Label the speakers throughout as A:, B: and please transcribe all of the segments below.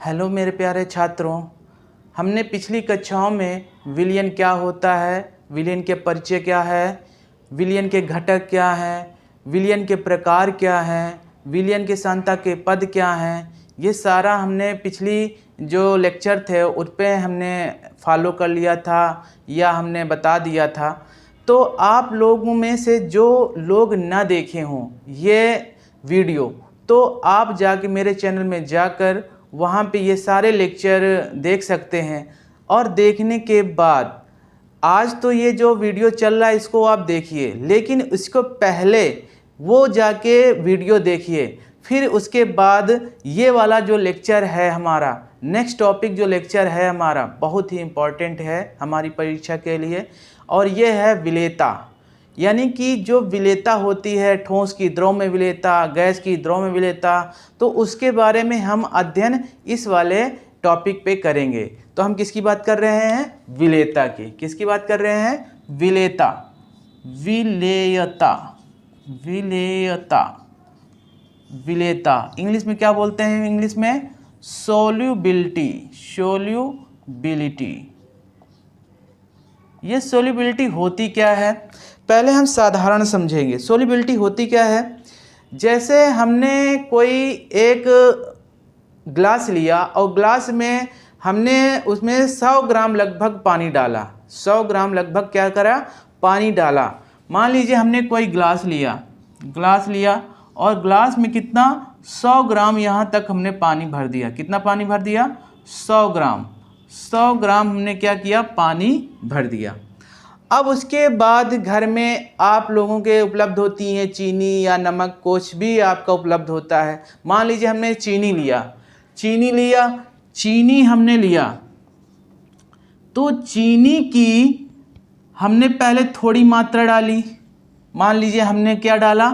A: Hello मेरे प्यारे छात्रों, हमने पिछली कक्षाओं में विलयन क्या होता है, विलयन के परिचय क्या है, विलयन के घटक क्या हैं, विलयन के प्रकार क्या हैं, विलयन के सांता के पद क्या हैं, ये सारा हमने पिछली जो लेक्चर थे उस पर हमने फॉलो कर लिया था या हमने बता दिया था। तो आप लोगों में से जो लोग ना देखे हों ये वीडियो, तो आप जाके मेरे चैनल में जाकर वहाँ पे ये सारे लेक्चर देख सकते हैं। और देखने के बाद आज तो ये जो वीडियो चल रहा है इसको आप देखिए, लेकिन इसको पहले वो जाके वीडियो देखिए, फिर उसके बाद ये वाला जो लेक्चर है हमारा नेक्स्ट टॉपिक जो लेक्चर है हमारा बहुत ही इम्पॉर्टेंट है हमारी परीक्षा के लिए, और ये है विलेयता। यानी कि जो विलेयता होती है, ठोस की द्रव में विलेयता, गैस की द्रव में विलेयता, तो उसके बारे में हम अध्ययन इस वाले टॉपिक पे करेंगे। तो हम किसकी बात कर रहे हैं? विलेयता की। किसकी बात कर रहे हैं? विलेयता। विलेयता, विलेयता, विलेयता। इंग्लिश में क्या बोलते हैं? इंग्लिश में सोल्यूबिलिटी, सोल्यूबिलिटी। ये सोल्यूबिलिटी होती क्या है, पहले हम साधारण समझेंगे। सोल्यूबिलिटी होती क्या है? जैसे हमने कोई एक ग्लास लिया और ग्लास में हमने उसमें 100 ग्राम लगभग पानी डाला। 100 ग्राम लगभग क्या करा? पानी डाला। मान लीजिए हमने कोई ग्लास लिया और ग्लास में कितना 100 ग्राम यहाँ तक हमने पानी भर दिया। कितना पानी भर दिया? 100 ग्राम। 100 ग्राम हमने क्या किया? पानी भर दिया। अब उसके बाद घर में आप लोगों के उपलब्ध होती हैं चीनी या नमक, कुछ भी आपका उपलब्ध होता है। मान लीजिए हमने चीनी हमने लिया, तो चीनी की हमने पहले थोड़ी मात्रा डाली। मान लीजिए हमने क्या डाला?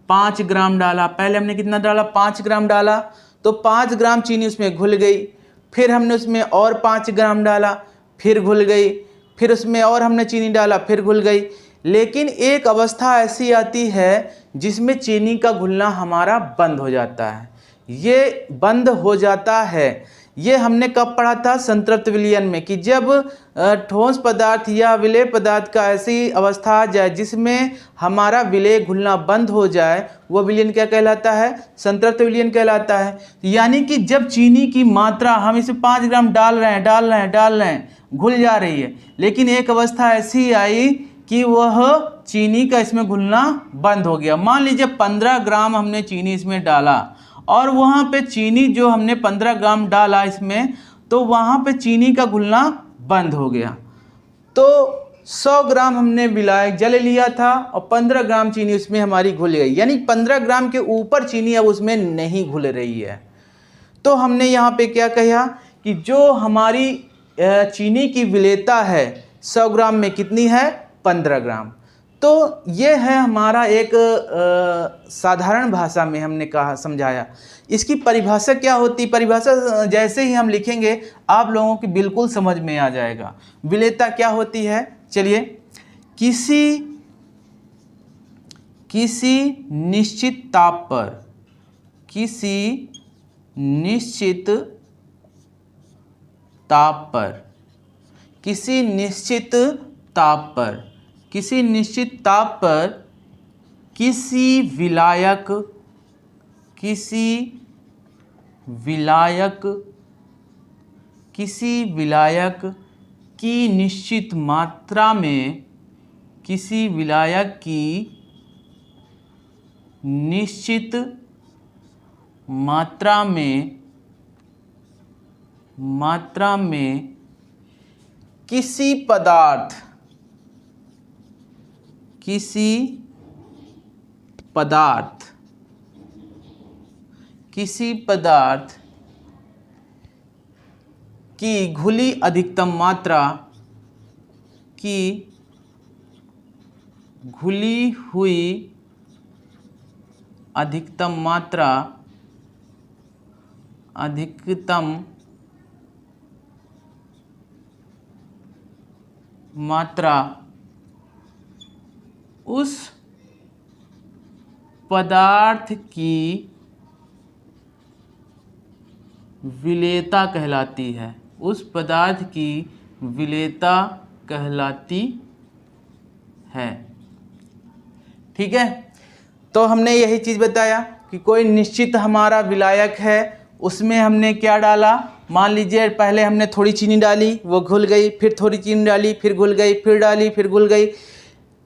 A: 5 ग्राम डाला। पहले हमने कितना डाला? 5 ग्राम डाला। तो 5 ग्राम चीनी उसमें घुल गई। फिर हमने उसमें और 5 ग्राम डाला, फिर घुल गई। फिर उसमें और हमने चीनी डाला, फिर घुल गई। लेकिन एक अवस्था ऐसी आती है जिसमें चीनी का घुलना हमारा बंद हो जाता है। ये बंद हो जाता है, ये हमने कब पढ़ा था? संतृप्त विलयन में, कि जब ठोस पदार्थ या विलेय पदार्थ का ऐसी अवस्था आ जाए जिसमें हमारा विलेय घुलना बंद हो जाए, वो विलयन क्या कहलाता है? संतृप्त विलयन कहलाता है। यानी कि जब चीनी की मात्रा हम इसे 5 ग्राम डाल रहे हैं, घुल जा रही है, लेकिन एक अवस्था ऐसी आई कि वह चीनी का इसमें घुलना बंद हो गया। मान लीजिए 15 ग्राम हमने चीनी इसमें डाला और वहाँ पे चीनी जो हमने 15 ग्राम डाला इसमें, तो वहाँ पे चीनी का घुलना बंद हो गया। तो 100 ग्राम हमने विलायक जल लिया था और 15 ग्राम चीनी उसमें हमारी घुल गई। यानी 15 ग्राम के ऊपर चीनी अब उसमें नहीं घुल रही है। तो हमने यहाँ पे क्या कहा कि जो हमारी चीनी की विलेयता है 100 ग्राम में कितनी है? 15 ग्राम। तो ये है हमारा एक साधारण भाषा में हमने कहा, समझाया। इसकी परिभाषा क्या होती? परिभाषा जैसे ही हम लिखेंगे आप लोगों की बिल्कुल समझ में आ जाएगा। विलेयता क्या होती है? चलिए, किसी निश्चित ताप पर, किसी निश्चित ताप पर, किसी निश्चित ताप पर, किसी निश्चित ताप पर किसी विलायक की निश्चित मात्रा में, किसी विलायक की निश्चित मात्रा में किसी पदार्थ की घुली अधिकतम मात्रा, की घुली हुई अधिकतम मात्रा उस पदार्थ की विलेयता कहलाती है, उस पदार्थ की विलेयता कहलाती है। ठीक है, तो हमने यही चीज़ बताया कि कोई निश्चित हमारा विलायक है, उसमें हमने क्या डाला, मान लीजिए पहले हमने थोड़ी चीनी डाली, वो घुल गई, फिर थोड़ी चीनी डाली, फिर घुल गई, फिर डाली, फिर घुल गई,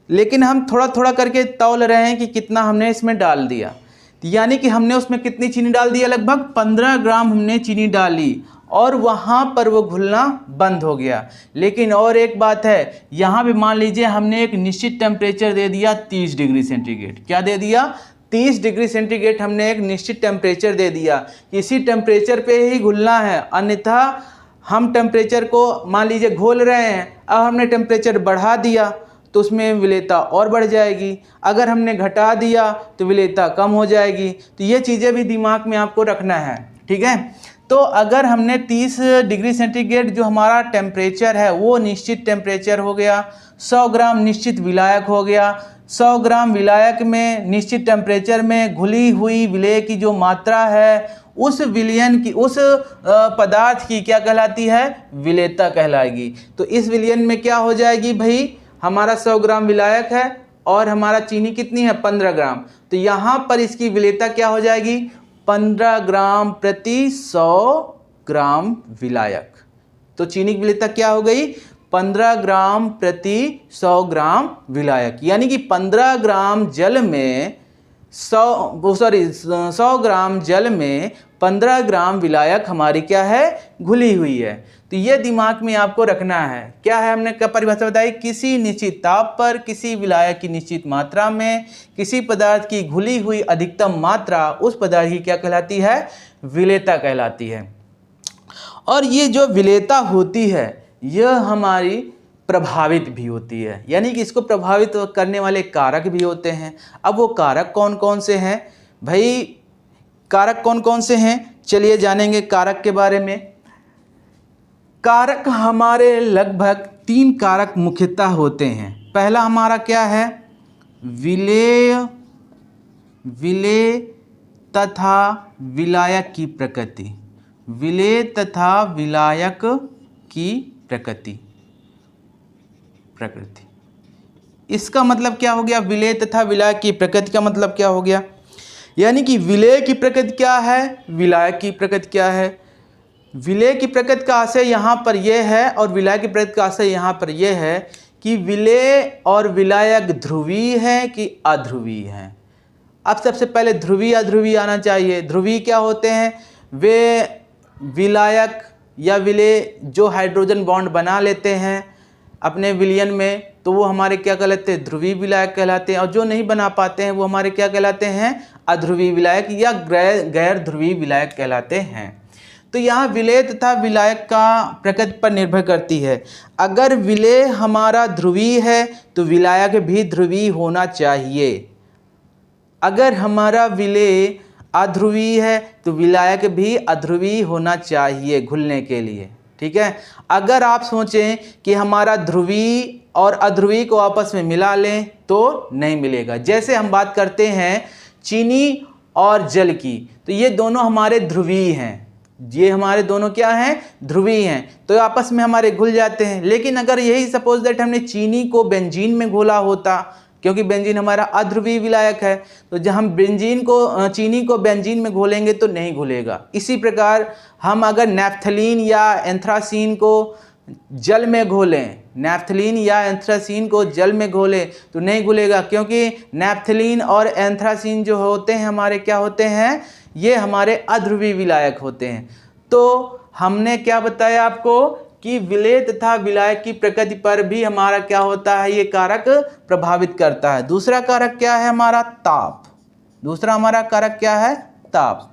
A: लेकिन हम थोड़ा थोड़ा करके तौल रहे हैं कि कितना हमने इसमें डाल दिया। यानी कि हमने उसमें कितनी चीनी डाल दिया, लगभग 15 ग्राम हमने चीनी डाली और वहाँ पर वो घुलना बंद हो गया। लेकिन और एक बात है, यहाँ पे मान लीजिए हमने एक निश्चित टेम्परेचर दे दिया 30 डिग्री सेंटीग्रेड। क्या दे दिया, 30 डिग्री सेंटीग्रेड हमने एक निश्चित टेम्परेचर दे दिया, इसी टेम्परेचर पे ही घुलना है, अन्यथा हम टेम्परेचर को मान लीजिए घोल रहे हैं, अब हमने टेम्परेचर बढ़ा दिया तो उसमें विलेयता और बढ़ जाएगी, अगर हमने घटा दिया तो विलेयता कम हो जाएगी। तो ये चीज़ें भी दिमाग में आपको रखना है। ठीक है, तो अगर हमने 30 डिग्री सेंटीग्रेड जो हमारा टेम्परेचर है वो निश्चित टेम्परेचर हो गया, 100 ग्राम निश्चित विलायक हो गया, 100 ग्राम विलायक में निश्चित टेम्परेचर में घुली हुई विलेय की जो मात्रा है उस विलयन की, उस पदार्थ की क्या कहलाती है, विलेयता कहलाएगी। तो इस विलयन में क्या हो जाएगी भाई, हमारा 100 ग्राम विलायक है और हमारा चीनी कितनी है, 15 ग्राम, तो यहाँ पर इसकी विलेयता क्या हो जाएगी, 15 ग्राम प्रति 100 ग्राम विलायक। तो चीनी की विलेयता क्या हो गई, 15 ग्राम प्रति 100 ग्राम विलायक, यानी कि 15 ग्राम जल में 100 ग्राम जल में 15 ग्राम विलायक हमारी क्या है, घुली हुई है। तो ये दिमाग में आपको रखना है। क्या है, हमने क्या परिभाषा बताई, किसी निश्चित ताप पर किसी विलायक की निश्चित मात्रा में किसी पदार्थ की घुली हुई अधिकतम मात्रा उस पदार्थ की क्या कहलाती है, विलेयता कहलाती है। और ये जो विलेयता होती है यह हमारी प्रभावित भी होती है, यानी कि इसको प्रभावित करने वाले कारक भी होते हैं। अब वो कारक कौन कौन से हैं भाई, कारक कौन कौन से हैं, चलिए जानेंगे कारक के बारे में। कारक हमारे लगभग 3 कारक मुख्यतः होते हैं। पहला हमारा क्या है, विलेय तथा विलायक की प्रकृति, विलेय तथा विलायक की प्रकृति। इसका मतलब क्या हो गया, विलेय तथा विलायक की प्रकृति का मतलब क्या हो गया, यानी कि विलेय की प्रकृति क्या है, विलायक की प्रकृति क्या है। विलेय की प्रकृति का आशय यहाँ पर यह है और विलायक की प्रकृति का आशय यहाँ पर यह है कि विलेय और विलायक ध्रुवीय है कि अध्रुवीय है। अब सबसे पहले ध्रुवीय अध्रुवीय आना चाहिए। ध्रुवीय क्या होते हैं, वे विलायक या विलेय जो हाइड्रोजन बॉन्ड बना लेते हैं अपने विलयन में, तो वो हमारे क्या कहलाते हैं, ध्रुवीय विलायक कहलाते हैं, और जो नहीं बना पाते हैं वो हमारे क्या कहलाते हैं, अध्रुवीय विलायक या गैर ध्रुवीय विलायक कहलाते हैं। तो यहाँ विलेय तथा विलायक का प्रकृति पर निर्भर करती है। अगर विलेय हमारा ध्रुवीय है तो विलायक भी ध्रुवीय होना चाहिए, अगर हमारा विलेय अध्रुवीय है तो विलायक भी अध्रुवीय होना चाहिए घुलने के लिए। ठीक है, अगर आप सोचें कि हमारा ध्रुवीय और अध्रुवीय को आपस में मिला लें तो नहीं मिलेगा। जैसे हम बात करते हैं चीनी और जल की, तो ये दोनों हमारे ध्रुवीय हैं, ये हमारे दोनों क्या हैं, ध्रुवीय हैं, तो आपस में हमारे घुल जाते हैं। लेकिन अगर यही सपोज दैट हमने चीनी को बेंजीन में घोला होता, क्योंकि बेंजीन हमारा अध्रुवीय विलायक है, तो जब हम चीनी को बेंजीन में घोलेंगे तो नहीं घुलेगा। इसी प्रकार हम अगर नैफ्थलीन या एंथ्रासीन को जल में घोलें, नैफ्थलीन या एंथ्रासीन को जल में घोलें तो नहीं घुलेगा, क्योंकि नैफ्थलीन और एंथ्रासीन जो होते हैं हमारे क्या होते हैं, ये हमारे अध्रुवीय विलायक होते हैं। तो हमने क्या बताया आपको कि विलेय तथा विलायक की प्रकृति पर भी हमारा क्या होता है, ये कारक प्रभावित करता है। दूसरा कारक क्या है हमारा, ताप। दूसरा हमारा कारक क्या है, ताप।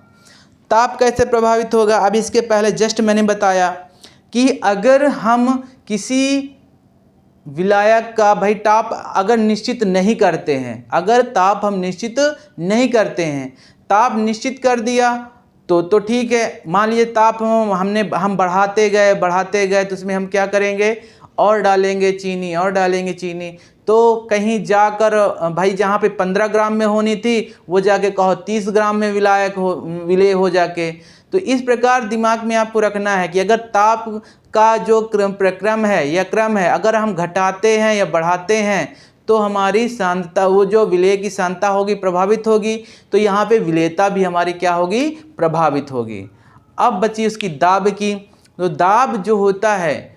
A: ताप कैसे प्रभावित होगा, अब इसके पहले जस्ट मैंने बताया कि अगर हम किसी विलायक का भाई ताप अगर निश्चित नहीं करते हैं, अगर ताप हम निश्चित नहीं करते हैं, ताप निश्चित कर दिया तो ठीक है। मान लीजिए ताप हम बढ़ाते गए तो उसमें हम क्या करेंगे, और डालेंगे चीनी, और डालेंगे चीनी, तो कहीं जाकर भाई जहाँ पे 15 ग्राम में होनी थी वो जाके कहो 30 ग्राम में विलय हो जाके। तो इस प्रकार दिमाग में आपको रखना है कि अगर ताप का जो प्रक्रम है या क्रम है अगर हम घटाते हैं या बढ़ाते हैं तो हमारी सांद्रता, वो जो विलय की सांद्रता होगी प्रभावित होगी, तो यहाँ पे विलेयता भी हमारी क्या होगी, प्रभावित होगी। अब बची उसकी दाब की। तो दाब जो होता है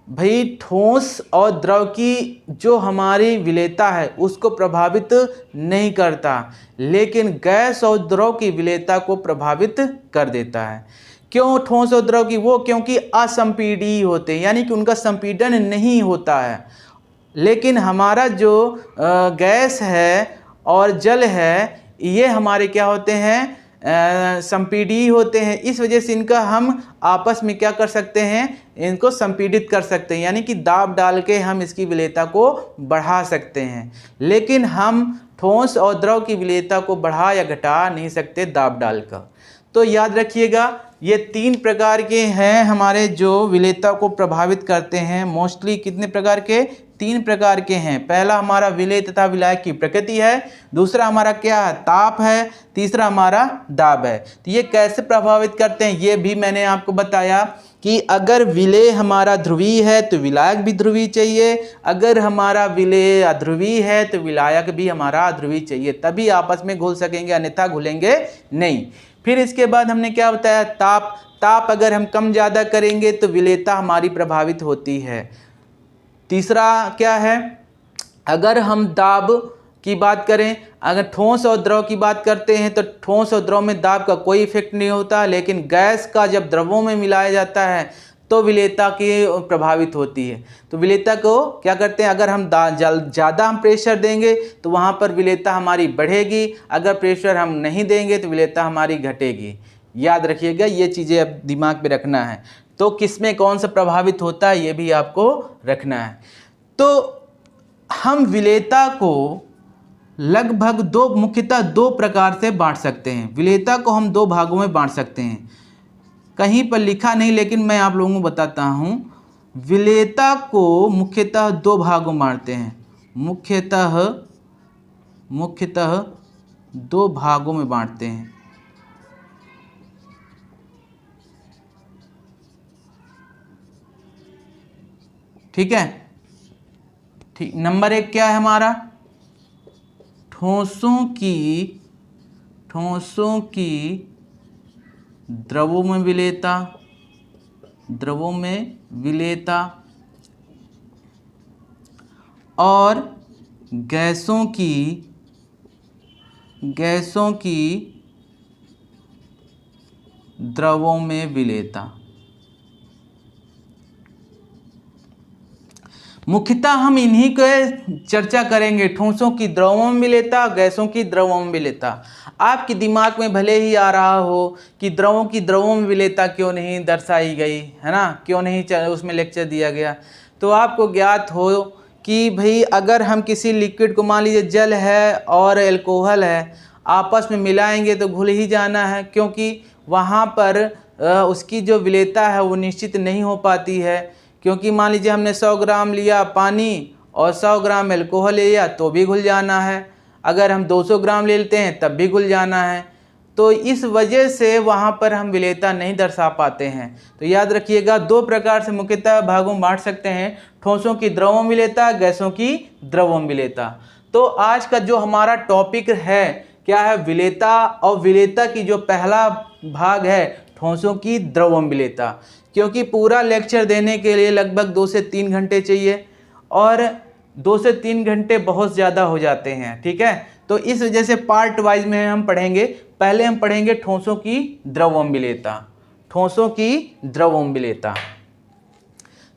A: भाई ठोस और द्रव की जो हमारी विलेयता है उसको प्रभावित नहीं करता, लेकिन गैस और द्रव की विलेयता को प्रभावित कर देता है। क्यों ठोस और द्रव की? वो क्योंकि असंपीडीय होते हैं, यानी कि उनका संपीडन नहीं होता है। लेकिन हमारा जो गैस है और जल है ये हमारे क्या होते हैं, संपीडीय होते हैं। इस वजह से इनका हम आपस में क्या कर सकते हैं, इनको संपीडित कर सकते हैं, यानी कि दाब डाल के हम इसकी विलेयता को बढ़ा सकते हैं। लेकिन हम ठोस और द्रव की विलेयता को बढ़ा या घटा नहीं सकते दाब डालकर। तो याद रखिएगा ये 3 प्रकार के हैं हमारे जो विलेयता को प्रभावित करते हैं। मोस्टली कितने प्रकार के? 3 प्रकार के हैं। पहला हमारा विलेय तथा विलायक की प्रकृति है, दूसरा हमारा क्या है, ताप है, तीसरा हमारा दाब है। तो ये कैसे प्रभावित करते हैं ये भी मैंने आपको बताया कि अगर विलेय हमारा ध्रुवीय है तो विलायक भी ध्रुवीय चाहिए, अगर हमारा विलेय अध्रुवीय है तो विलायक भी हमारा अध्रुवीय चाहिए, तभी आपस में घुल सकेंगे, अन्यथा घुलेंगे नहीं। फिर इसके बाद हमने क्या बताया, ताप। ताप अगर हम कम ज़्यादा करेंगे तो विलेयता हमारी प्रभावित होती है। तीसरा क्या है, अगर हम दाब की बात करें, अगर ठोस और द्रव की बात करते हैं तो ठोस और द्रव में दाब का कोई इफेक्ट नहीं होता, लेकिन गैस का जब द्रवों में मिलाया जाता है तो विलेयता की प्रभावित होती है। तो विलेयता को क्या करते हैं, अगर हम ज़्यादा हम प्रेशर देंगे तो वहाँ पर विलेयता हमारी बढ़ेगी, अगर प्रेशर हम नहीं देंगे तो विलेयता हमारी घटेगी। याद रखिएगा ये चीज़ें अब दिमाग में रखना है। तो किस में कौन सा प्रभावित होता है ये भी आपको रखना है। तो हम विलेयता को लगभग मुख्यतः 2 प्रकार से बांट सकते हैं। विलेयता को हम 2 भागों में बांट सकते हैं, कहीं पर लिखा नहीं लेकिन मैं आप लोगों को बताता हूँ। विलेयता को मुख्यतः 2 भागों में बांटते हैं, मुख्यतः 2 भागों में बांटते हैं। ठीक है, ठीक। नंबर 1 क्या है हमारा, ठोसों की द्रवों में विलेयता, और गैसों की द्रवों में विलेयता। मुख्यतः हम इन्हीं को चर्चा करेंगे, ठोसों की द्रवों में विलेयता, गैसों की द्रवों में विलेयता। आपके दिमाग में भले ही आ रहा हो कि द्रवों की द्रवों में विलेयता क्यों नहीं दर्शाई गई है ना, क्यों नहीं उसमें लेक्चर दिया गया, तो आपको ज्ञात हो कि भाई अगर हम किसी लिक्विड को, मान लीजिए जल है और एल्कोहल है, आपस में मिलाएंगे तो घुल ही जाना है, क्योंकि वहाँ पर उसकी जो विलेयता है वो निश्चित नहीं हो पाती है। क्योंकि मान लीजिए हमने 100 ग्राम लिया पानी और 100 ग्राम एल्कोहल ले लिया तो भी घुल जाना है, अगर हम 200 ग्राम ले लेते हैं तब भी घुल जाना है। तो इस वजह से वहाँ पर हम विलेयता नहीं दर्शा पाते हैं। तो याद रखिएगा 2 प्रकार से मुख्यतः भागों में बांट सकते हैं, ठोसों की द्रवों में विलेयता, गैसों की द्रवों में विलेयता। तो आज का जो हमारा टॉपिक है क्या है, विलेयता, और विलेयता की जो पहला भाग है ठोसों की द्रवों में विलेयता। क्योंकि पूरा लेक्चर देने के लिए लगभग 2 से 3 घंटे चाहिए, और 2 से 3 घंटे बहुत ज़्यादा हो जाते हैं। ठीक है, तो इस वजह से पार्ट वाइज में हम पढ़ेंगे। पहले हम पढ़ेंगे ठोसों की द्रवों में विलेयता, ठोसों की द्रवों में विलेयता।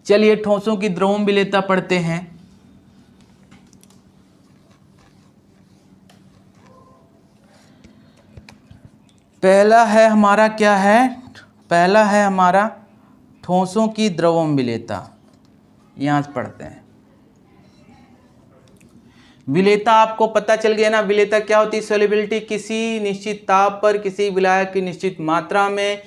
A: चलिए ठोसों की द्रवों में विलेयता पढ़ते हैं। पहला है हमारा क्या है, पहला है हमारा ठोसों की द्रवों में विलेयता। यहाँ से पढ़ते हैं। विलेयता आपको पता चल गया ना, विलेयता क्या होती है, सॉल्युबिलिटी, किसी निश्चित ताप पर किसी विलायक की निश्चित मात्रा में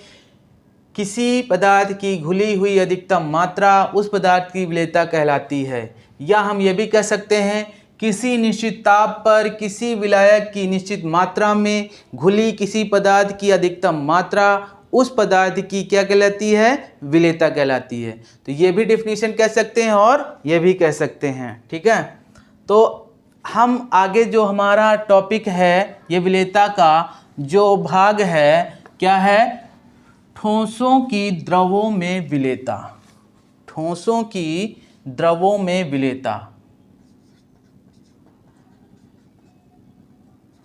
A: किसी पदार्थ की घुली हुई अधिकतम मात्रा उस पदार्थ की विलेयता कहलाती है। या हम ये भी कह सकते हैं किसी निश्चित ताप पर किसी विलायक की निश्चित मात्रा में घुली किसी पदार्थ की अधिकतम मात्रा उस पदार्थ की क्या कहलाती है, विलेयता कहलाती है। तो ये भी डेफिनेशन कह सकते हैं और ये भी कह सकते हैं। ठीक है, तो हम आगे जो हमारा टॉपिक है ये विलेयता का जो भाग है क्या है, ठोसों की द्रवों में विलेयता। ठोसों की द्रवों में विलेयता।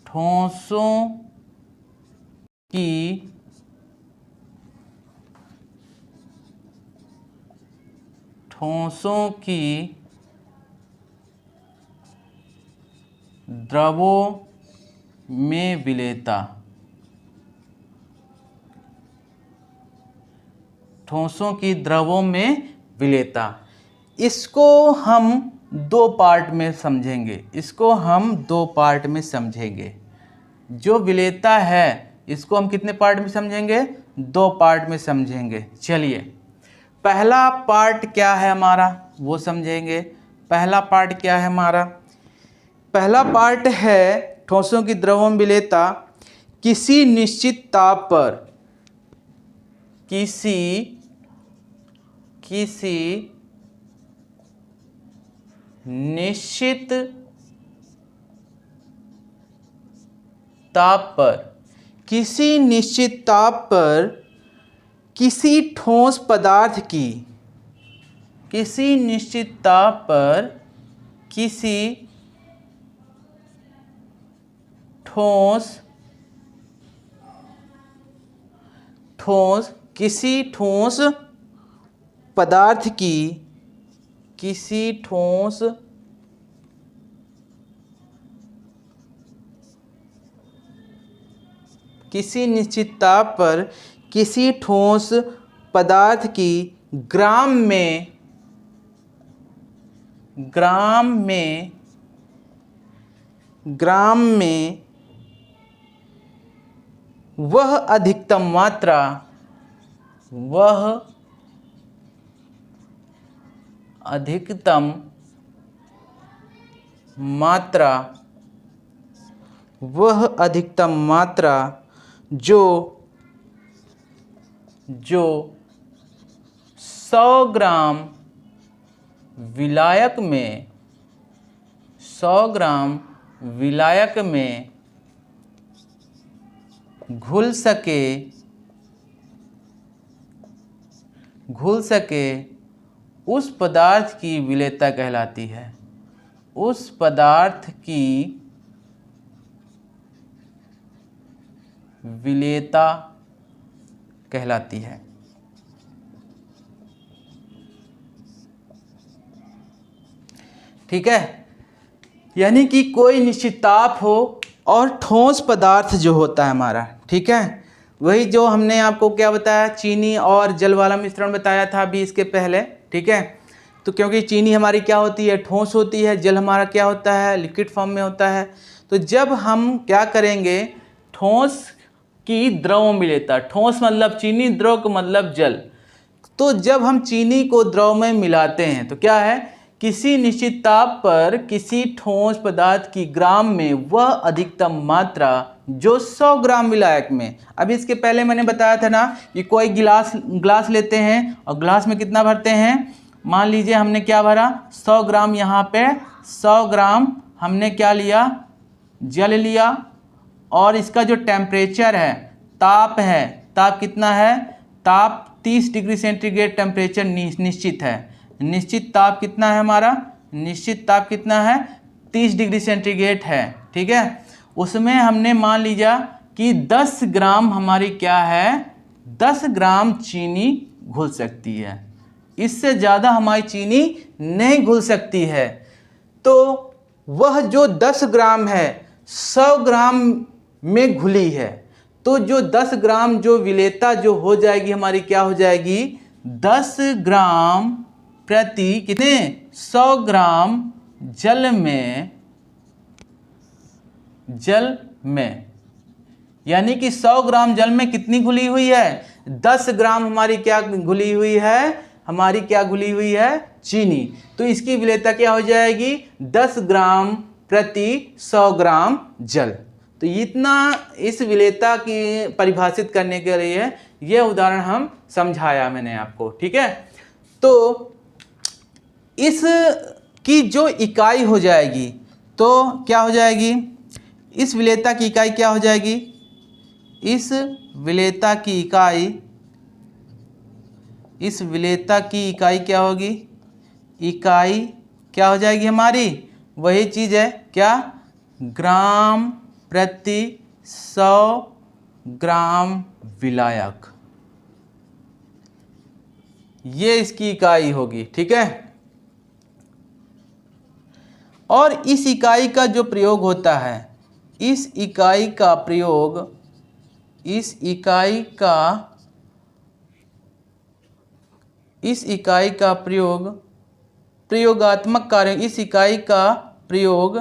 A: ठोसों की द्रवों में विलेयता। ठोसों की द्रवों में विलेयता। इसको हम दो पार्ट में समझेंगे। जो विलेयता है इसको हम कितने पार्ट में समझेंगे, दो पार्ट में समझेंगे। चलिए पहला पार्ट क्या है हमारा वो समझेंगे। पहला पार्ट क्या है हमारा, पहला पार्ट है ठोसों की द्रवों में विलेयता। किसी निश्चित ताप पर किसी निश्चित ताप पर किसी ठोस पदार्थ की किसी ठोस पदार्थ की किसी निश्चित ताप पर किसी ठोस पदार्थ की ग्राम में वह अधिकतम मात्रा जो 100 ग्राम विलायक में घुल सके उस पदार्थ की विलेयता कहलाती है। उस पदार्थ की विलेयता कहलाती है। ठीक है, यानी कि कोई निश्चित ताप हो और ठोस पदार्थ जो होता है हमारा, ठीक है, वही जो हमने आपको क्या बताया, चीनी और जल वाला मिश्रण बताया था अभी इसके पहले। ठीक है, तो क्योंकि चीनी हमारी क्या होती है, ठोस होती है, जल हमारा क्या होता है, लिक्विड फॉर्म में होता है। तो जब हम क्या करेंगे, ठोस की द्रव विलेयता, ठोस मतलब चीनी, द्रव का मतलब जल। तो जब हम चीनी को द्रव में मिलाते हैं तो क्या है, किसी निश्चित ताप पर किसी ठोस पदार्थ की ग्राम में वह अधिकतम मात्रा जो 100 ग्राम विलायक में। अभी इसके पहले मैंने बताया था ना कि कोई गिलास लेते हैं और ग्लास में कितना भरते हैं, मान लीजिए हमने क्या भरा 100 ग्राम, यहाँ पे 100 ग्राम हमने क्या लिया, जल लिया, और इसका जो टेम्परेचर है, ताप है, ताप कितना है, ताप 30 डिग्री सेंटीग्रेड टेम्परेचर निश्चित है। निश्चित ताप कितना है हमारा, निश्चित ताप कितना है 30 डिग्री सेंटीग्रेड है। ठीक है, उसमें हमने मान लिया कि 10 ग्राम हमारी क्या है, 10 ग्राम चीनी घुल सकती है, इससे ज़्यादा हमारी चीनी नहीं घुल सकती है। तो वह जो 10 ग्राम है 100 ग्राम में घुली है, तो जो 10 ग्राम जो विलेयता जो हो जाएगी हमारी, क्या हो जाएगी, 10 ग्राम प्रति कितने 100 ग्राम जल में, यानी कि 100 ग्राम जल में कितनी घुली हुई है, 10 ग्राम हमारी क्या घुली हुई है, हमारी क्या घुली हुई है, चीनी। तो इसकी विलेयता क्या हो जाएगी, 10 ग्राम प्रति 100 ग्राम जल। तो इतना इस विलेयता की परिभाषित करने के लिए यह उदाहरण हम समझाया मैंने आपको, ठीक है। तो इस की जो इकाई हो जाएगी तो क्या हो जाएगी, इस विलेयता की इकाई क्या हो जाएगी, इस विलेयता की इकाई क्या होगी, इकाई क्या हो जाएगी हमारी, वही चीज़ है क्या, ग्राम प्रति 100 ग्राम विलायक, ये इसकी इकाई होगी, ठीक है। और इस इकाई का जो प्रयोग होता है, इस इकाई का प्रयोग प्रयोगात्मक कार्य, इस इकाई का प्रयोग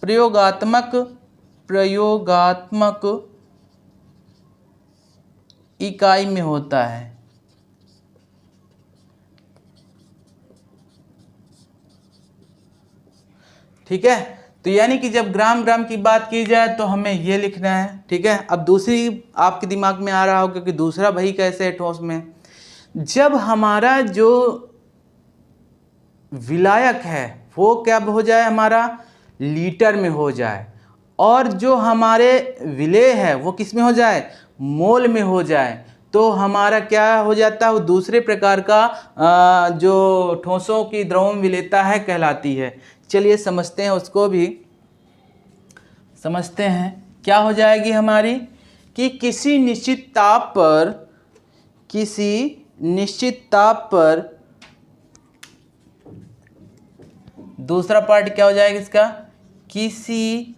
A: प्रयोगात्मक इकाई में होता है। ठीक है, तो यानी कि जब ग्राम ग्राम की बात की जाए तो हमें ये लिखना है, ठीक है। अब दूसरी आपके दिमाग में आ रहा होगा कि दूसरा भाई कैसे है ठोस में, जब हमारा जो विलायक है वो क्या हो जाए, हमारा लीटर में हो जाए, और जो हमारे विलेय है वो किस में हो जाए, मोल में हो जाए, तो हमारा क्या हो जाता है, वो दूसरे प्रकार का जो ठोसों की द्रव्य विलेयता है कहलाती है। चलिए समझते हैं, उसको भी समझते हैं। क्या हो जाएगी हमारी कि किसी निश्चित ताप पर दूसरा पार्ट क्या हो जाएगा इसका, किसी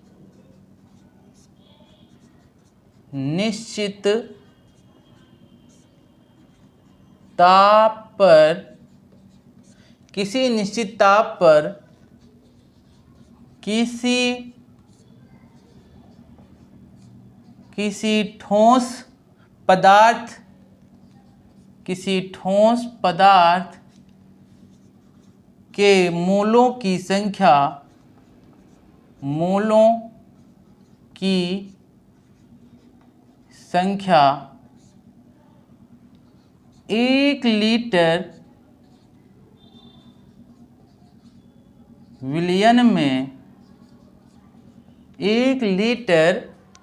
A: निश्चित ताप पर किसी ठोस पदार्थ के मोलों की संख्या 1 लीटर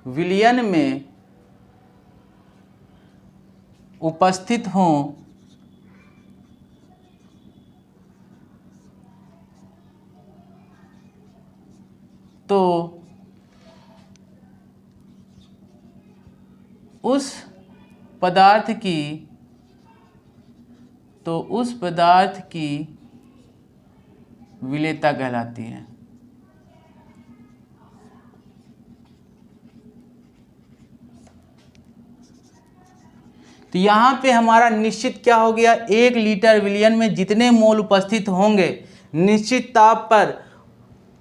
A: विलयन में उपस्थित हों तो उस पदार्थ की विलेयता कहलाती है। तो यहाँ पे हमारा निश्चित क्या हो गया, 1 लीटर विलयन में जितने मोल उपस्थित होंगे निश्चित ताप पर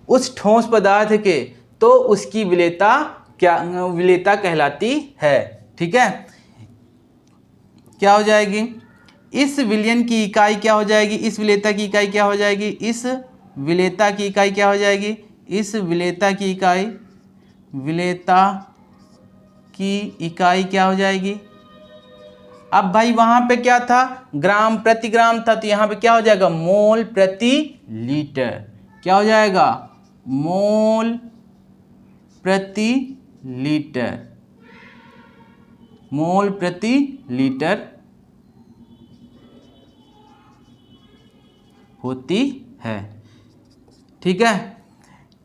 A: उस ठोस पदार्थ के, तो उसकी विलेयता कहलाती है, ठीक है। क्या हो जाएगी, इस विलयन की इकाई क्या हो जाएगी, इस विलेयता की इकाई क्या हो जाएगी, इस विलेयता की इकाई क्या हो जाएगी, इस विलेयता की इकाई क्या हो जाएगी। अब भाई वहां पे क्या था, ग्राम प्रति ग्राम था, तो यहाँ पे क्या हो जाएगा, मोल प्रति लीटर। क्या हो जाएगा, मोल प्रति लीटर होती है, ठीक है।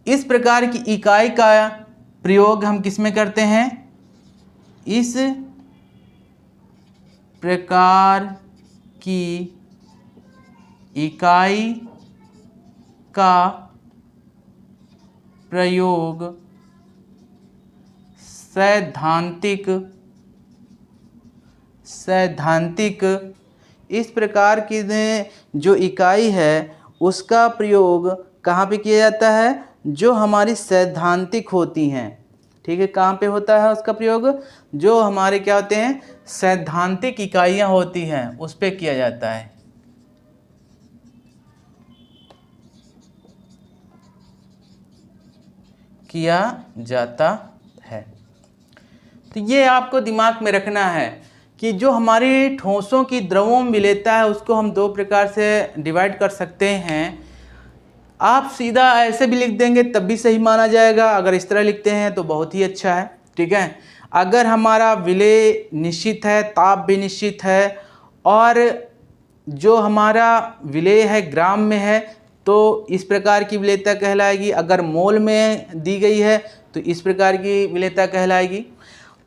A: इस प्रकार की इकाई का प्रयोग हम किस में करते हैं, इस प्रकार की इकाई का प्रयोग सैद्धांतिक इस प्रकार की जो इकाई है उसका प्रयोग कहाँ पे किया जाता है, जो हमारी सैद्धांतिक होती हैं, ठीक है, कहाँ पे होता है उसका प्रयोग? जो हमारे क्या होते हैं सैद्धांतिक इकाइयाँ होती हैं उस पे किया जाता है। किया जाता है। तो ये आपको दिमाग में रखना है कि जो हमारी ठोसों की द्रवों में विलेयता है उसको हम दो प्रकार से डिवाइड कर सकते हैं। आप सीधा ऐसे भी लिख देंगे तब भी सही माना जाएगा, अगर इस तरह लिखते हैं तो बहुत ही अच्छा है। ठीक है, अगर हमारा विलेय निश्चित है, ताप भी निश्चित है और जो हमारा विलेय है ग्राम में है तो इस प्रकार की विलेयता कहलाएगी। अगर मोल में दी गई है तो इस प्रकार की विलेयता कहलाएगी।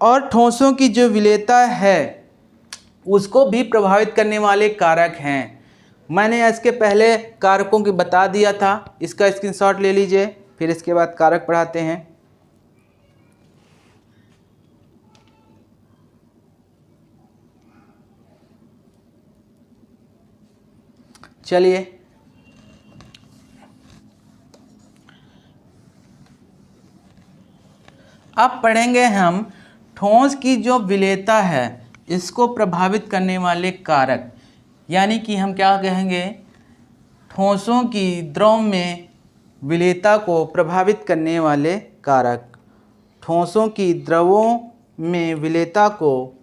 A: और ठोसों की जो विलेयता है उसको भी प्रभावित करने वाले कारक हैं। मैंने इसके पहले कारकों की बता दिया था, इसका स्क्रीनशॉट ले लीजिए, फिर इसके बाद कारक पढ़ाते हैं। चलिए अब पढ़ेंगे हम ठोस की जो विलेयता है इसको प्रभावित करने वाले कारक, यानी कि हम क्या कहेंगे ठोसों की द्रव में विलेयता को प्रभावित करने वाले कारक। ठोसों की द्रवों में विलेयता को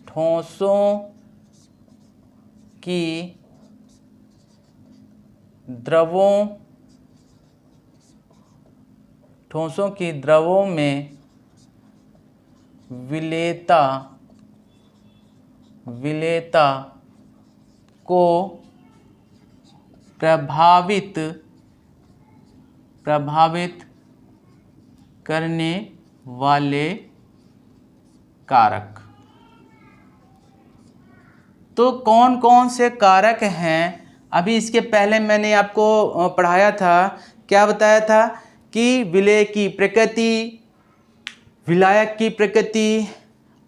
A: ठोसों की द्रवों में विलेयता को प्रभावित करने वाले कारक। तो कौन कौन से कारक हैं? अभी इसके पहले मैंने आपको पढ़ाया था, क्या बताया था कि विलेय की प्रकृति, विलायक की प्रकृति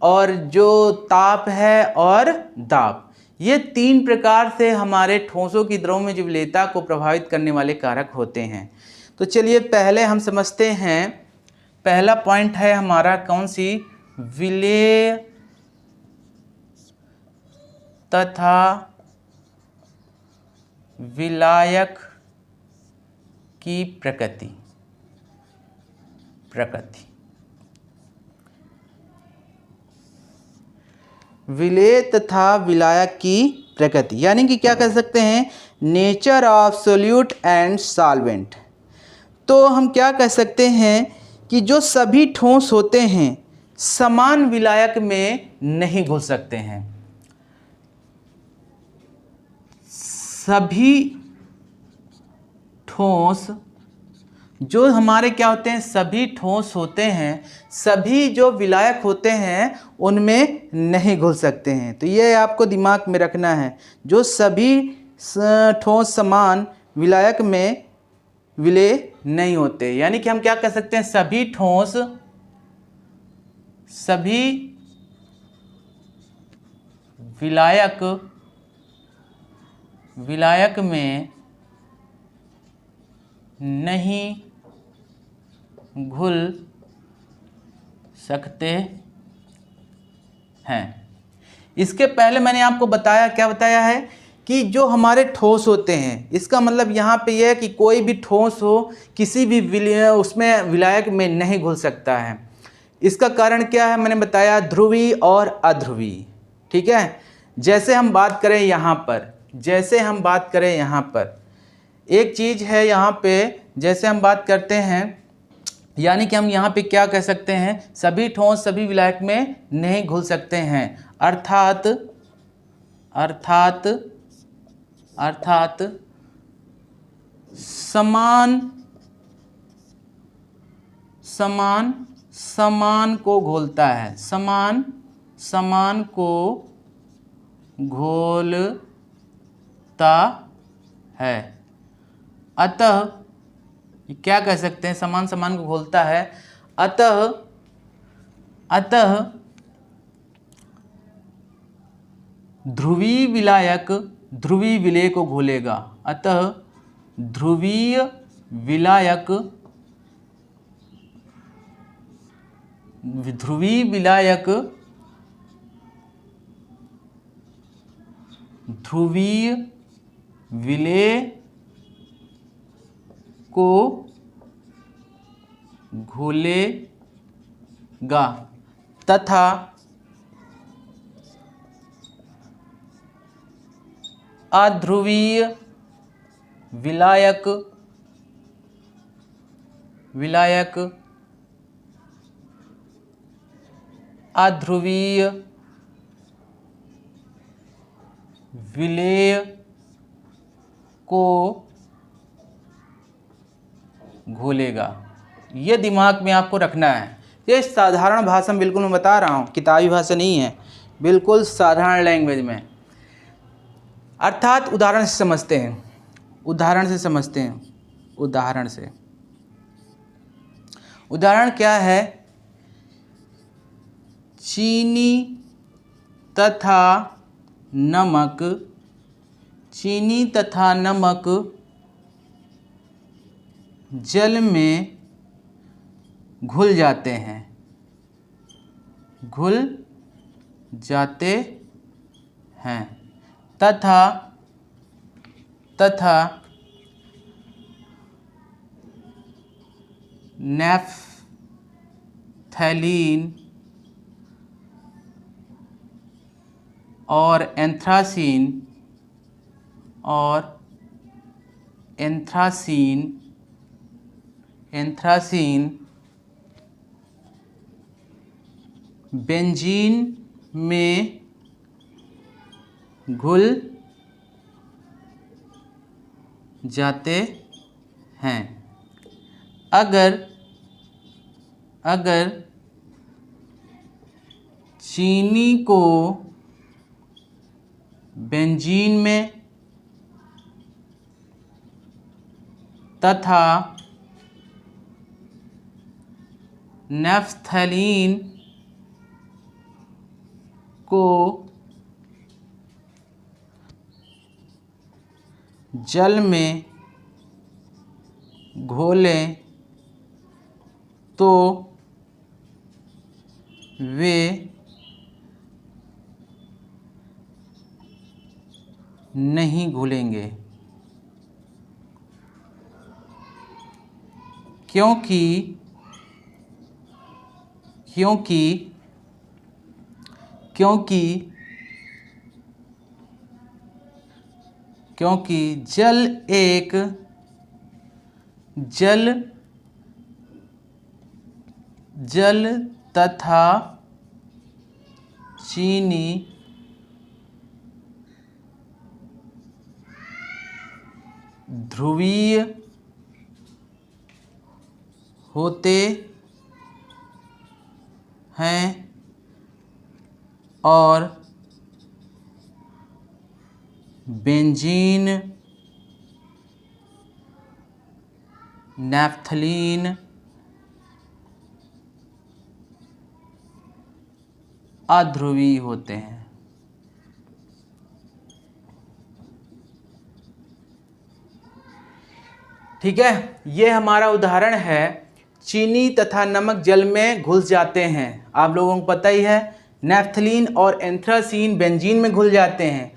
A: और जो ताप है और दाब, ये तीन प्रकार से हमारे ठोसों की द्रव में जो विलेयता को प्रभावित करने वाले कारक होते हैं। तो चलिए पहले हम समझते हैं। पहला पॉइंट है हमारा कौन सी? विलेय तथा विलायक की प्रकृति। विलेय तथा विलायक की प्रकृति यानी कि क्या कह सकते हैं nature of solute and solvent. तो हम क्या कह सकते हैं कि जो सभी ठोस होते हैं समान विलायक में नहीं घुल सकते हैं। सभी ठोस जो हमारे क्या होते हैं, सभी ठोस होते हैं, सभी जो विलायक होते हैं उनमें नहीं घुल सकते हैं। तो ये आपको दिमाग में रखना है, जो सभी ठोस समान विलायक में विलेय नहीं होते। यानी कि हम क्या कह सकते हैं, सभी ठोस सभी विलायक में नहीं घुल सकते हैं। इसके पहले मैंने आपको बताया, क्या बताया है कि जो हमारे ठोस होते हैं, इसका मतलब यहाँ पे यह है कि कोई भी ठोस हो किसी भी उसमें विलायक में नहीं घुल सकता है। इसका कारण क्या है मैंने बताया, ध्रुवी और अध्रुवी। ठीक है, जैसे हम बात करें यहाँ पर, एक चीज़ है यहाँ पे, जैसे हम बात करते हैं, यानी कि हम यहाँ पे क्या कह सकते हैं, सभी ठोस सभी विलायक में नहीं घुल सकते हैं। अर्थात समान को घोलता है, समान को घोलता है। अतः क्या कह सकते हैं, समान को घोलता है। अतः ध्रुवीय विलायक ध्रुवीय विलेय को घोलेगा। अतः ध्रुवीय विलायक ध्रुवीय विलायक ध्रुवीय विलेय को घोलेगा तथा अध्रुवीय विलायक अध्रुवीय विलेय को घोलेगा। ये दिमाग में आपको रखना है। ये साधारण भाषा में बिल्कुल मैं बता रहा हूँ, किताबी भाषा नहीं है, बिल्कुल साधारण लैंग्वेज में। अर्थात उदाहरण से समझते हैं, उदाहरण क्या है? चीनी तथा नमक जल में घुल जाते हैं तथा नैफ्थलीन और एंथ्रासीन बेंजीन में घुल जाते हैं। अगर चीनी को बेंजीन में तथा नैफ्थलीन को जल में घोलें तो वे नहीं घुलेंगे, क्योंकि जल तथा चीनी ध्रुवीय होते हैं और बेंजीन, नैफ्थलीन अध्रुवीय होते हैं। ठीक है, ये हमारा उदाहरण है। चीनी तथा नमक जल में घुल जाते हैं, आप लोगों को पता ही है। नैफ्थलीन और एंथ्रासीन बेंजीन में घुल जाते हैं।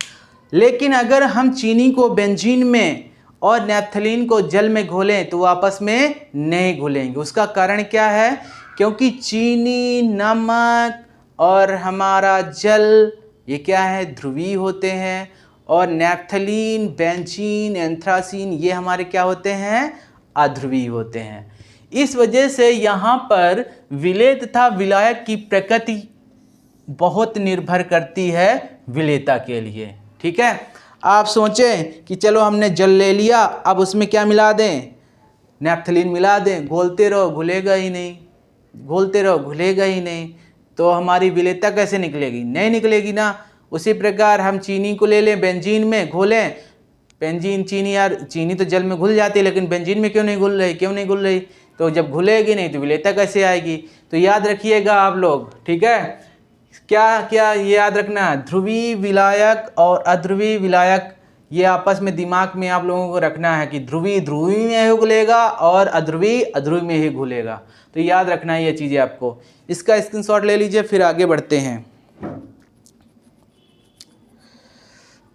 A: लेकिन अगर हम चीनी को बेंजीन में और नैफ्थलीन को जल में घोलें तो वो आपस में नहीं घुलेंगे। उसका कारण क्या है? क्योंकि चीनी, नमक और हमारा जल ये क्या है? ध्रुवीय होते हैं। और नैफ्थलीन, बेंजीन, एंथ्रासीन ये हमारे क्या होते हैं? अध्रुवीय होते हैं। इस वजह से यहाँ पर विलेय तथा विलायक की प्रकृति बहुत निर्भर करती है विलेयता के लिए। ठीक है, आप सोचें कि चलो हमने जल ले लिया, अब उसमें क्या मिला दें? नैफ्थलीन मिला दें, घोलते रहो घुलेगा ही नहीं, तो हमारी विलेयता कैसे निकलेगी? नहीं निकलेगी ना। उसी प्रकार हम चीनी को ले लें, बेंजीन में घोलें, बेंजीन चीनी, यार चीनी तो जल में घुल जाती है लेकिन बेंजीन में क्यों नहीं घुल रही? तो जब घुलेगी नहीं तो विलेयता कैसे आएगी? तो याद रखिएगा आप लोग, ठीक है। क्या ये याद रखना? ध्रुवीय विलायक और अध्रुवीय विलायक ये आपस में दिमाग में आप लोगों को रखना है कि ध्रुवी ध्रुवी में ही घुलेगा और अध्रुवी अध्रुवी में ही घुलेगा। तो याद रखना है ये चीज़ें आपको। इसका स्क्रीनशॉट ले लीजिए, फिर आगे बढ़ते हैं।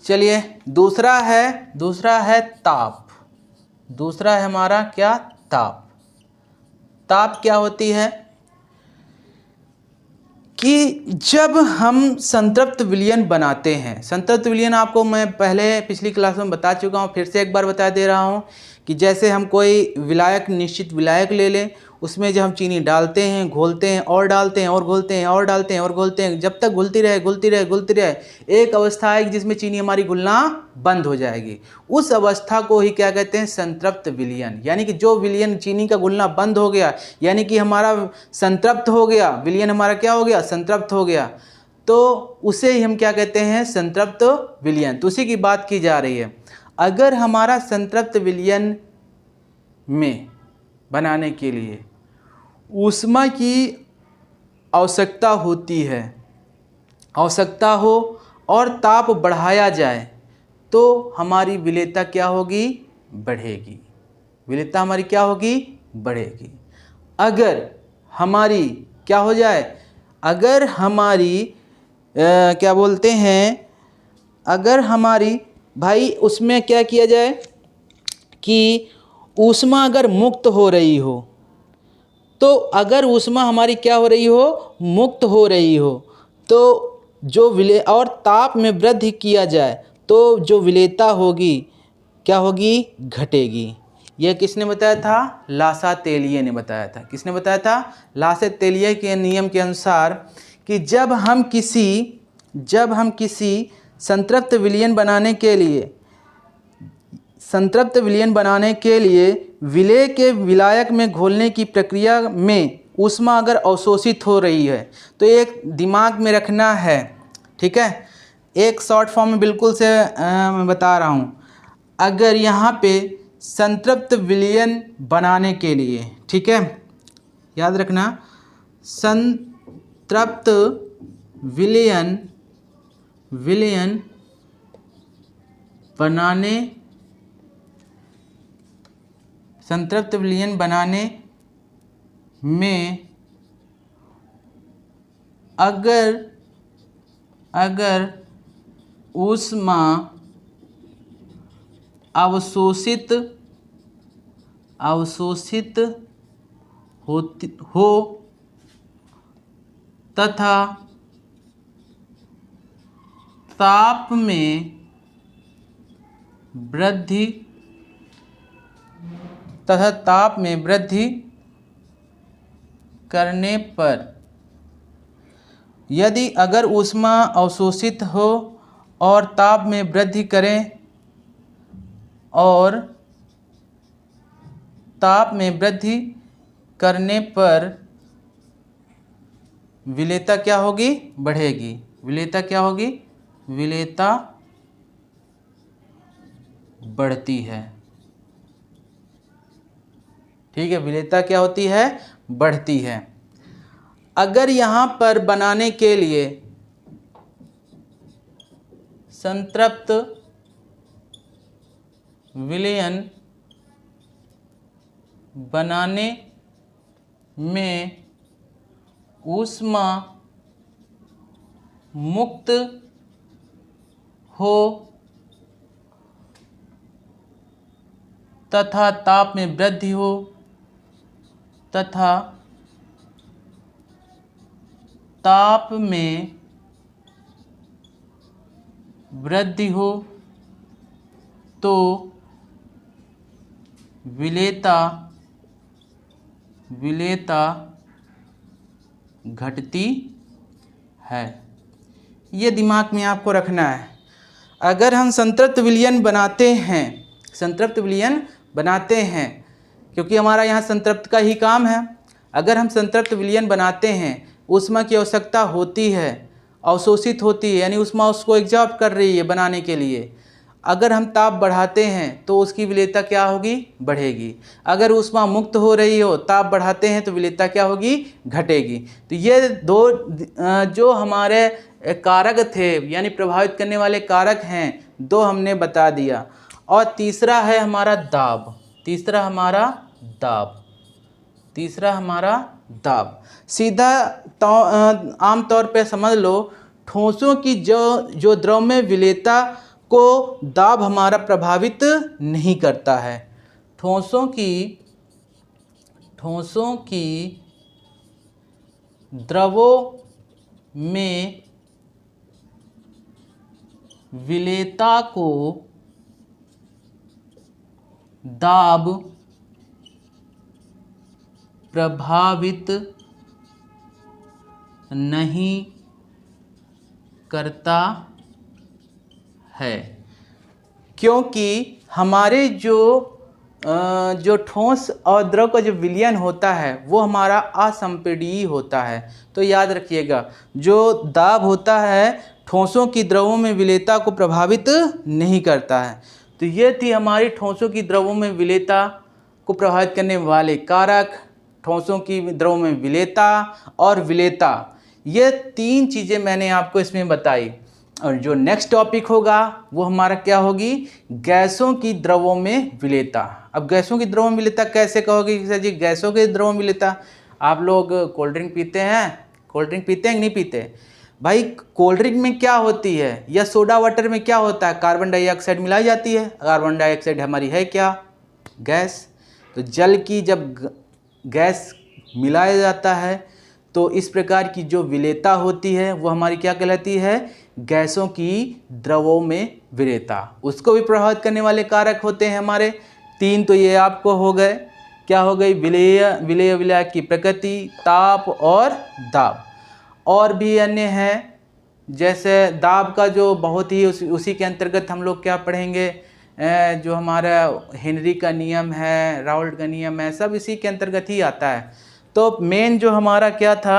A: चलिए दूसरा है ताप। दूसरा है हमारा क्या? ताप। ताप क्या होती है कि जब हम संतृप्त विलयन बनाते हैं, संतृप्त विलयन आपको मैं पहले पिछली क्लास में बता चुका हूँ, फिर से एक बार बता दे रहा हूँ कि जैसे हम कोई विलायक, निश्चित विलायक ले लें, उसमें जब हम चीनी डालते हैं, घोलते हैं और डालते हैं और घोलते हैं और डालते हैं और घोलते हैं, जब तक घुलती रहे, एक अवस्था आएगी जिसमें चीनी हमारी घुलना बंद हो जाएगी। उस अवस्था को ही क्या कहते हैं? संतृप्त विलयन। यानी कि जो विलयन चीनी का घुलना बंद हो गया, यानी कि हमारा संतृप्त हो गया, विलयन हमारा क्या हो गया? संतृप्त हो गया, तो उसे ही हम क्या कहते हैं? संतृप्त विलयन। तो उसी की बात की जा रही है। अगर हमारा संतृप्त विलयन में बनाने के लिए ऊष्मा की आवश्यकता होती है, आवश्यकता हो और ताप बढ़ाया जाए, तो हमारी विलेयता क्या होगी? बढ़ेगी। विलेयता हमारी क्या होगी? बढ़ेगी। अगर हमारी क्या हो जाए? अगर हमारी क्या बोलते हैं, अगर हमारी भाई उसमें क्या किया जाए कि ऊष्मा अगर मुक्त हो रही हो, तो अगर ऊष्मा हमारी क्या हो रही हो? मुक्त हो रही हो, तो जो विले और ताप में वृद्धि किया जाए तो जो विलेयता होगी क्या होगी? घटेगी। यह किसने बताया था? लासातेलिए ने बताया था। किसने बताया था? लासातेलिए के नियम के अनुसार कि जब हम किसी संतृप्त विलयन बनाने के लिए विलेय के विलायक में घोलने की प्रक्रिया में ऊष्मा अगर अवशोषित हो रही है, तो एक दिमाग में रखना है, ठीक है। एक शॉर्ट फॉर्म में बिल्कुल से मैं बता रहा हूँ। अगर यहाँ पे संतृप्त विलयन बनाने के लिए, ठीक है, याद रखना, संतृप्त विलयन बनाने में अगर ऊष्मा अवशोषित हो तथा ताप में वृद्धि करने पर, यदि अगर ऊष्मा अवशोषित हो और ताप में वृद्धि करें और ताप में वृद्धि करने पर विलेयता क्या होगी? बढ़ेगी। विलेयता क्या होगी? विलेयता बढ़ती है, ठीक है। विलेयता क्या होती है? बढ़ती है। अगर यहाँ पर बनाने के लिए संतृप्त विलयन बनाने में ऊष्मा मुक्त हो तथा ताप में वृद्धि हो तथा ताप में वृद्धि हो तो विलेयता घटती है। ये दिमाग में आपको रखना है। अगर हम संतृप्त विलयन बनाते हैं, क्योंकि हमारा यहाँ संतृप्त का ही काम है। अगर हम संतृप्त विलयन बनाते हैं, ऊष्मा की आवश्यकता होती है, अवशोषित होती है, यानी ऊष्मा उसको एग्जॉर्ब कर रही है बनाने के लिए। अगर हम ताप बढ़ाते हैं तो उसकी विलेयता क्या होगी? बढ़ेगी। अगर ऊष्मा मुक्त हो रही हो, ताप बढ़ाते हैं तो विलेयता क्या होगी? घटेगी। तो ये दो जो हमारे कारक थे, यानी प्रभावित करने वाले कारक हैं, दो हमने बता दिया। और तीसरा है हमारा दाब। तीसरा हमारा दाब। सीधा आमतौर पे समझ लो, ठोसों की जो द्रव्यमय विलेयता को दाब हमारा प्रभावित नहीं करता है। ठोसों की द्रवों में विलेयता को दाब प्रभावित नहीं करता है, क्योंकि हमारे जो ठोस और द्रव का जो विलयन होता है वो हमारा असंपीडीय होता है। तो याद रखिएगा, जो दाब होता है ठोसों की द्रवों में विलेयता को प्रभावित नहीं करता है। तो ये थी हमारी ठोसों की द्रवों में विलेयता को प्रभावित करने वाले कारक, ठोसों की द्रवों में विलेयता और विलेयता। ये तीन चीज़ें मैंने आपको इसमें बताई। और जो नेक्स्ट टॉपिक होगा वो हमारा क्या होगी, गैसों की द्रवों में विलेयता। अब गैसों की द्रवों में विलेयता कैसे कहोगे सर जी, गैसों की द्रवों में विलेयता? आप लोग कोल्ड ड्रिंक पीते हैं? कोल्ड ड्रिंक पीते हैं कि नहीं पीते? भाई कोल्ड ड्रिंक में क्या होती है या सोडा वाटर में क्या होता है? कार्बन डाइऑक्साइड मिलाई जाती है। कार्बन डाइऑक्साइड हमारी है क्या? गैस। तो जल की जब गैस मिलाया जाता है तो इस प्रकार की जो विलेयता होती है वो हमारी क्या कहलाती है, गैसों की द्रवों में विलेयता। उसको भी प्रभावित करने वाले कारक होते हैं हमारे तीन। तो ये आपको हो गए, क्या हो गई, विलेय विलायक की प्रकृति, ताप और दाब। और भी अन्य हैं, जैसे दाब का जो बहुत ही उसी के अंतर्गत हम लोग क्या पढ़ेंगे, जो हमारा हेनरी का नियम है, राउल्ट का नियम है, सब इसी के अंतर्गत ही आता है। तो मेन जो हमारा क्या था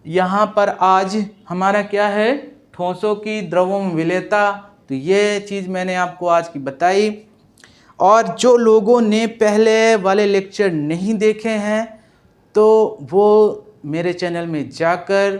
A: यहाँ पर आज हमारा क्या है, ठोसों की द्रवों में विलेयता। तो ये चीज़ मैंने आपको आज की बताई। और जो लोगों ने पहले वाले लेक्चर नहीं देखे हैं तो वो मेरे चैनल में जाकर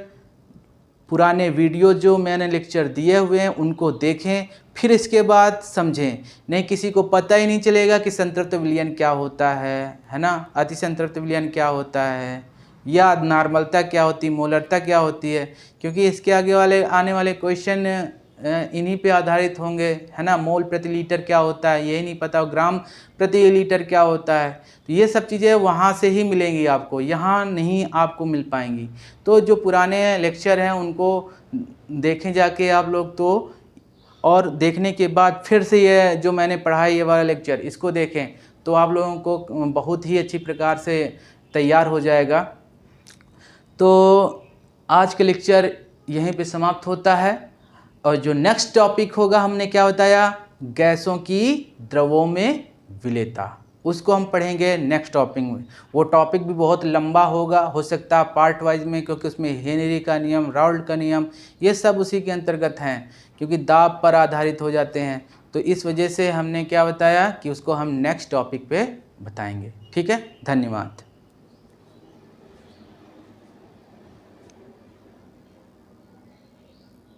A: पुराने वीडियो जो मैंने लेक्चर दिए हुए हैं उनको देखें, फिर इसके बाद समझें। नहीं किसी को पता ही नहीं चलेगा कि संतृप्त विलयन क्या होता है ना, अति संतृप्त विलयन क्या होता है, या नॉर्मलता क्या होती है, मोलरता क्या होती है, क्योंकि इसके आगे वाले आने वाले क्वेश्चन इन्हीं पे आधारित होंगे, है ना। मोल प्रति लीटर क्या होता है यही नहीं पता, ग्राम प्रति लीटर क्या होता है, तो ये सब चीज़ें वहाँ से ही मिलेंगी आपको, यहाँ नहीं आपको मिल पाएंगी। तो जो पुराने लेक्चर हैं उनको देखें जाके आप लोग, तो और देखने के बाद फिर से ये जो मैंने पढ़ा ये वाला लेक्चर इसको देखें तो आप लोगों को बहुत ही अच्छी प्रकार से तैयार हो जाएगा। तो आज का लेक्चर यहीं पे समाप्त होता है। और जो नेक्स्ट टॉपिक होगा हमने क्या बताया, गैसों की द्रवों में विलेयता, उसको हम पढ़ेंगे नेक्स्ट टॉपिक में। वो टॉपिक भी बहुत लंबा होगा, हो सकता है पार्ट वाइज में, क्योंकि उसमें हेनरी का नियम, राउल्ट का नियम, ये सब उसी के अंतर्गत हैं, क्योंकि दाब पर आधारित हो जाते हैं। तो इस वजह से हमने क्या बताया कि उसको हम नेक्स्ट टॉपिक पे बताएंगे। ठीक है, धन्यवाद।